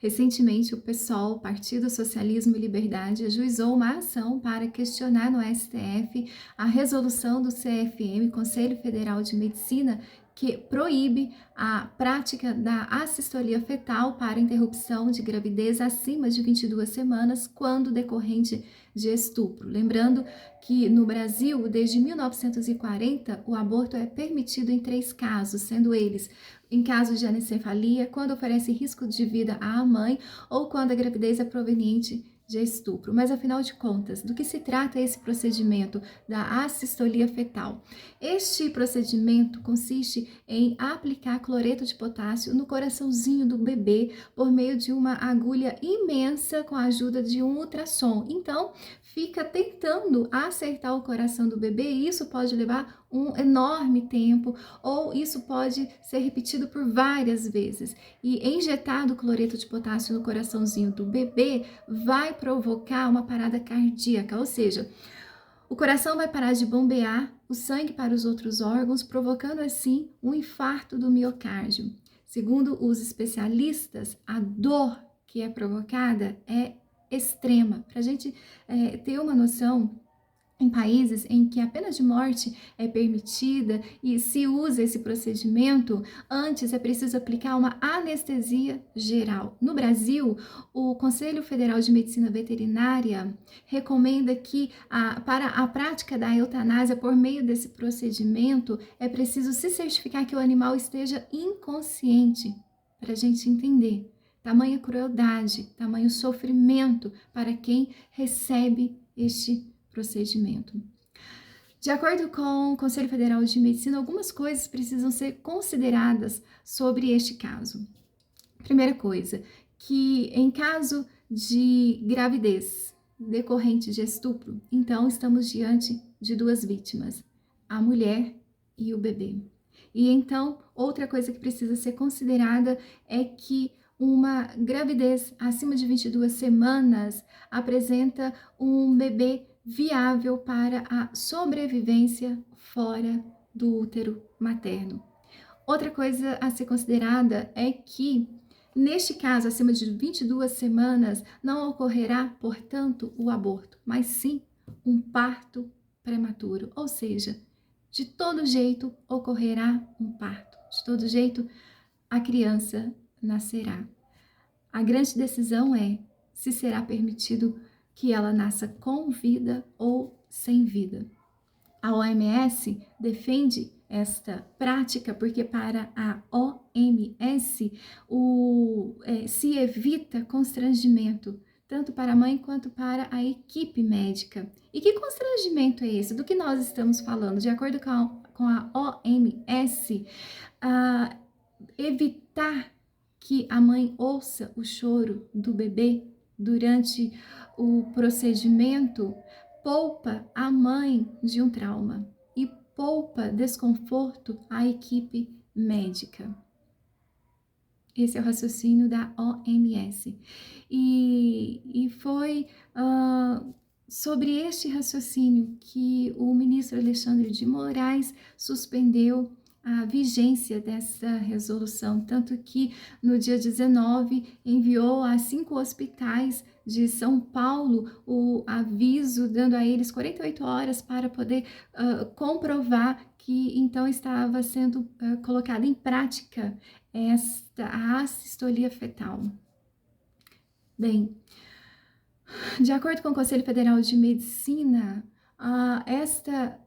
Recentemente, o PSOL, Partido Socialismo e Liberdade, ajuizou uma ação para questionar no STF a resolução do CFM, Conselho Federal de Medicina, que proíbe a prática da assistolia fetal para interrupção de gravidez acima de 22 semanas, quando decorrente de estupro. Lembrando que no Brasil, desde 1940, o aborto é permitido em 3 casos, sendo eles em caso de anencefalia, quando oferece risco de vida à mãe ou quando a gravidez é proveniente de estupro. Mas afinal de contas, do que se trata esse procedimento da assistolia fetal? Este procedimento consiste em aplicar cloreto de potássio no coraçãozinho do bebê por meio de uma agulha imensa com a ajuda de um ultrassom. Então, fica tentando acertar o coração do bebê e isso pode levar um enorme tempo, ou isso pode ser repetido por várias vezes. E injetado cloreto de potássio no coraçãozinho do bebê vai provocar uma parada cardíaca, ou seja, o coração vai parar de bombear o sangue para os outros órgãos, provocando assim um infarto do miocárdio. Segundo os especialistas, a dor que é provocada é extrema. Para a gente ter uma noção, em países em que a pena de morte é permitida e se usa esse procedimento, antes é preciso aplicar uma anestesia geral. No Brasil, o Conselho Federal de Medicina Veterinária recomenda que para a prática da eutanásia por meio desse procedimento é preciso se certificar que o animal esteja inconsciente, para a gente entender. Tamanha crueldade, tamanho sofrimento para quem recebe este procedimento. De acordo com o Conselho Federal de Medicina, algumas coisas precisam ser consideradas sobre este caso. Primeira coisa, que em caso de gravidez decorrente de estupro, então estamos diante de 2 vítimas, a mulher e o bebê. E então, outra coisa que precisa ser considerada é que uma gravidez acima de 22 semanas apresenta um bebê viável para a sobrevivência fora do útero materno. Outra coisa a ser considerada é que, neste caso, acima de 22 semanas, não ocorrerá, portanto, o aborto, mas sim um parto prematuro. Ou seja, de todo jeito ocorrerá um parto, de todo jeito a criança nascerá. A grande decisão é se será permitido que ela nasça com vida ou sem vida. A OMS defende esta prática porque para a OMS se evita constrangimento, tanto para a mãe quanto para a equipe médica. E que constrangimento é esse? Do que nós estamos falando? De acordo com a OMS, evitar que a mãe ouça o choro do bebê durante o procedimento poupa a mãe de um trauma e poupa desconforto à equipe médica. Esse é o raciocínio da OMS. E foi sobre este raciocínio que o ministro Alexandre de Moraes suspendeu a vigência dessa resolução, tanto que no dia 19 enviou a 5 hospitais de São Paulo o aviso, dando a eles 48 horas para poder comprovar que então estava sendo colocada em prática a assistolia fetal. Bem, de acordo com o Conselho Federal de Medicina, esta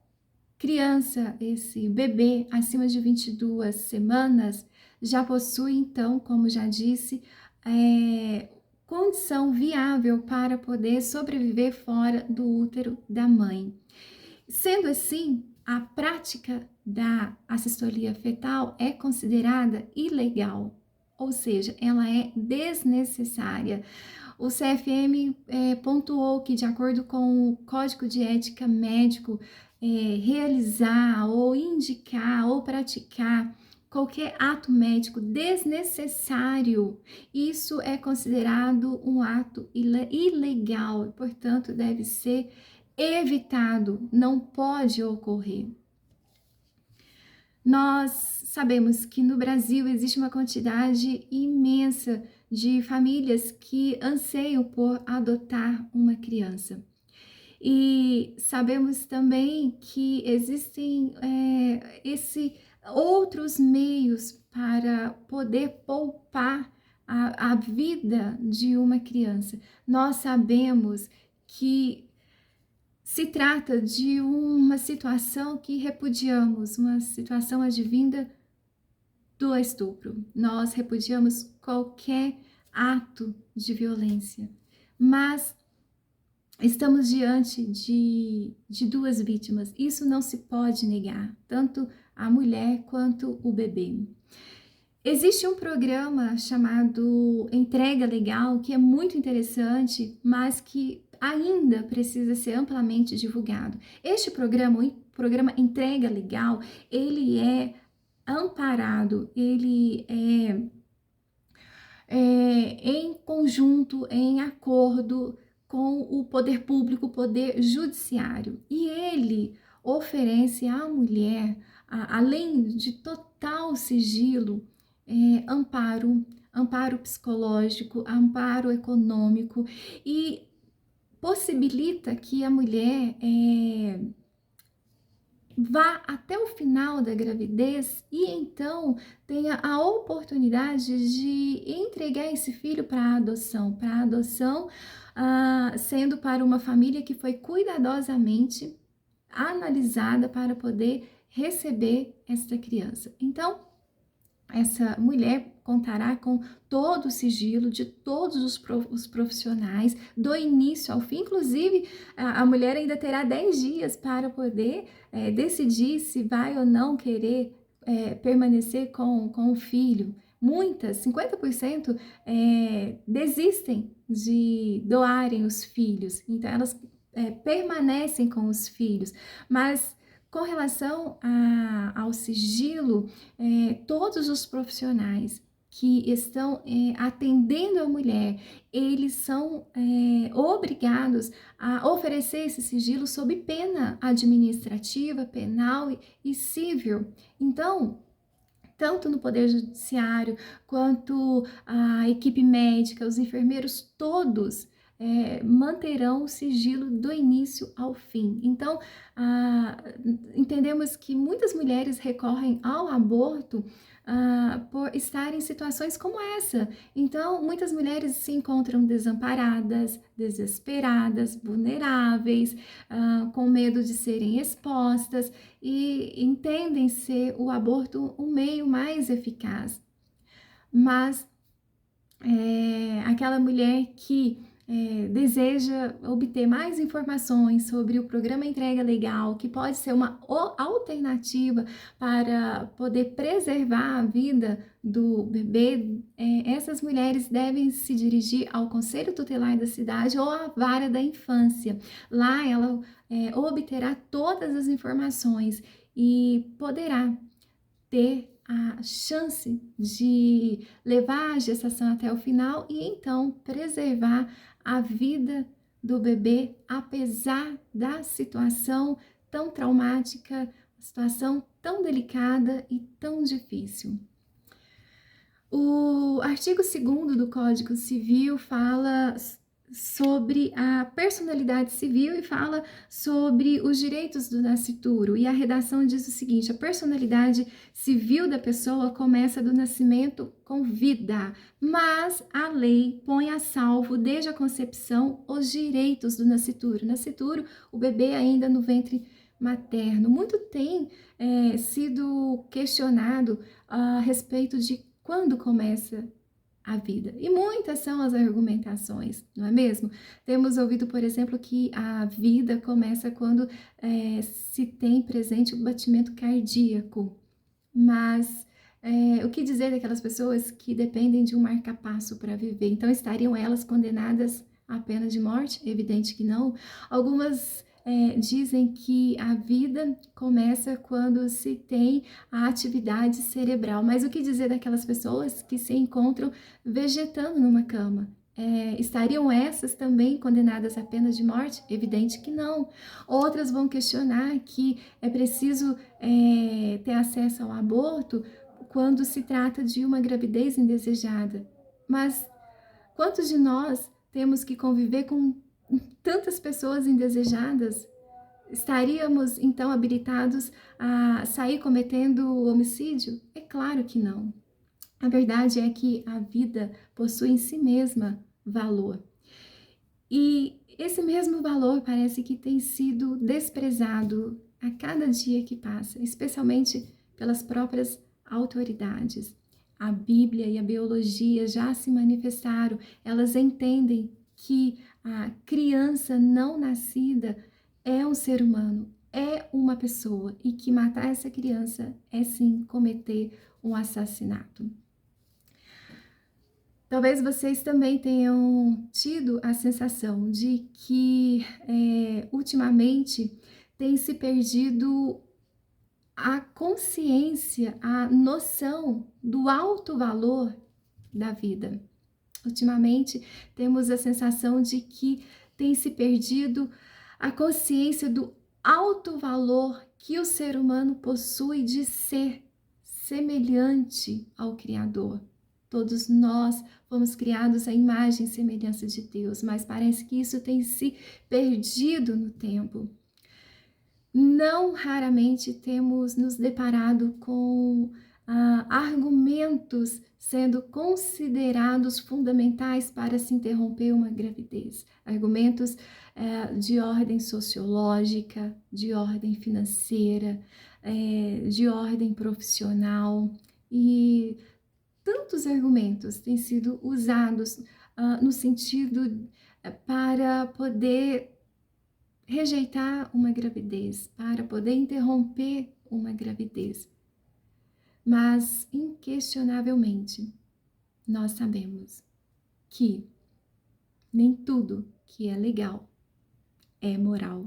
criança, esse bebê acima de 22 semanas, já possui, então, como já disse, condição viável para poder sobreviver fora do útero da mãe. Sendo assim, a prática da assistolia fetal é considerada ilegal, ou seja, ela é desnecessária. O CFM pontuou que, de acordo com o Código de Ética Médico, realizar ou indicar ou praticar qualquer ato médico desnecessário, isso é considerado um ato ilegal e, portanto, deve ser evitado, não pode ocorrer. Nós sabemos que no Brasil existe uma quantidade imensa de famílias que anseiam por adotar uma criança. E sabemos também que existem outros meios para poder poupar a vida de uma criança. Nós sabemos que se trata de uma situação que repudiamos, uma situação advinda do estupro. Nós repudiamos qualquer ato de violência, mas estamos diante de duas vítimas. Isso não se pode negar, tanto a mulher quanto o bebê. Existe um programa chamado Entrega Legal, que é muito interessante, mas que ainda precisa ser amplamente divulgado. Este programa, o programa Entrega Legal, ele é amparado, ele em conjunto, em acordo com o poder público, o poder judiciário. E ele oferece à mulher, além de total sigilo, amparo psicológico, amparo econômico e possibilita que a mulher vá até o final da gravidez e então tenha a oportunidade de entregar esse filho para adoção, sendo para uma família que foi cuidadosamente analisada para poder receber esta criança. Então, essa mulher contará com todo o sigilo de todos os profissionais, do início ao fim. Inclusive, a mulher ainda terá 10 dias para poder decidir se vai ou não querer permanecer com o filho. Muitas, 50%, desistem de doarem os filhos, então elas permanecem com os filhos, mas com relação ao sigilo, todos os profissionais que estão atendendo a mulher, eles são obrigados a oferecer esse sigilo sob pena administrativa, penal e civil. Então, tanto no Poder Judiciário, quanto a equipe médica, os enfermeiros, todos manterão o sigilo do início ao fim. Então, entendemos que muitas mulheres recorrem ao aborto por estarem em situações como essa. Então, muitas mulheres se encontram desamparadas, desesperadas, vulneráveis, com medo de serem expostas e entendem ser o aborto um meio mais eficaz. Mas aquela mulher que deseja obter mais informações sobre o programa Entrega Legal, que pode ser uma alternativa para poder preservar a vida do bebê, essas mulheres devem se dirigir ao Conselho Tutelar da cidade ou à Vara da Infância. Lá ela obterá todas as informações e poderá ter a chance de levar a gestação até o final e então preservar a vida do bebê, apesar da situação tão traumática, situação tão delicada e tão difícil. O artigo 2º do Código Civil fala sobre a personalidade civil e fala sobre os direitos do nascituro. E a redação diz o seguinte: a personalidade civil da pessoa começa do nascimento com vida, mas a lei põe a salvo desde a concepção os direitos do nascituro. Nascituro, o bebê ainda no ventre materno. Muito tem sido questionado a respeito de quando começa a vida. E muitas são as argumentações, não é mesmo? Temos ouvido, por exemplo, que a vida começa quando se tem presente o batimento cardíaco. Mas o que dizer daquelas pessoas que dependem de um marca-passo para viver? Então, estariam elas condenadas à pena de morte? Evidente que não. Algumas dizem que a vida começa quando se tem a atividade cerebral. Mas o que dizer daquelas pessoas que se encontram vegetando numa cama? estariam essas também condenadas à pena de morte? Evidente que não. Outras vão questionar que é preciso ter acesso ao aborto quando se trata de uma gravidez indesejada. Mas quantos de nós temos que conviver com tantas pessoas indesejadas? Estaríamos então habilitados a sair cometendo homicídio? É claro que não. A verdade é que a vida possui em si mesma valor. E esse mesmo valor parece que tem sido desprezado a cada dia que passa, especialmente pelas próprias autoridades. A Bíblia e a biologia já se manifestaram, elas entendem que a criança não nascida é um ser humano, é uma pessoa, e que matar essa criança é sim cometer um assassinato. Talvez vocês também tenham tido a sensação de que ultimamente tem se perdido a consciência, a noção do alto valor da vida. Ultimamente temos a sensação de que tem se perdido a consciência do alto valor que o ser humano possui de ser semelhante ao Criador. Todos nós fomos criados à imagem e semelhança de Deus, mas parece que isso tem se perdido no tempo. Não raramente temos nos deparado com argumentos sendo considerados fundamentais para se interromper uma gravidez. Argumentos de ordem sociológica, de ordem financeira, de ordem profissional, e tantos argumentos têm sido usados no sentido para poder rejeitar uma gravidez, para poder interromper uma gravidez. Mas, inquestionavelmente, nós sabemos que nem tudo que é legal é moral.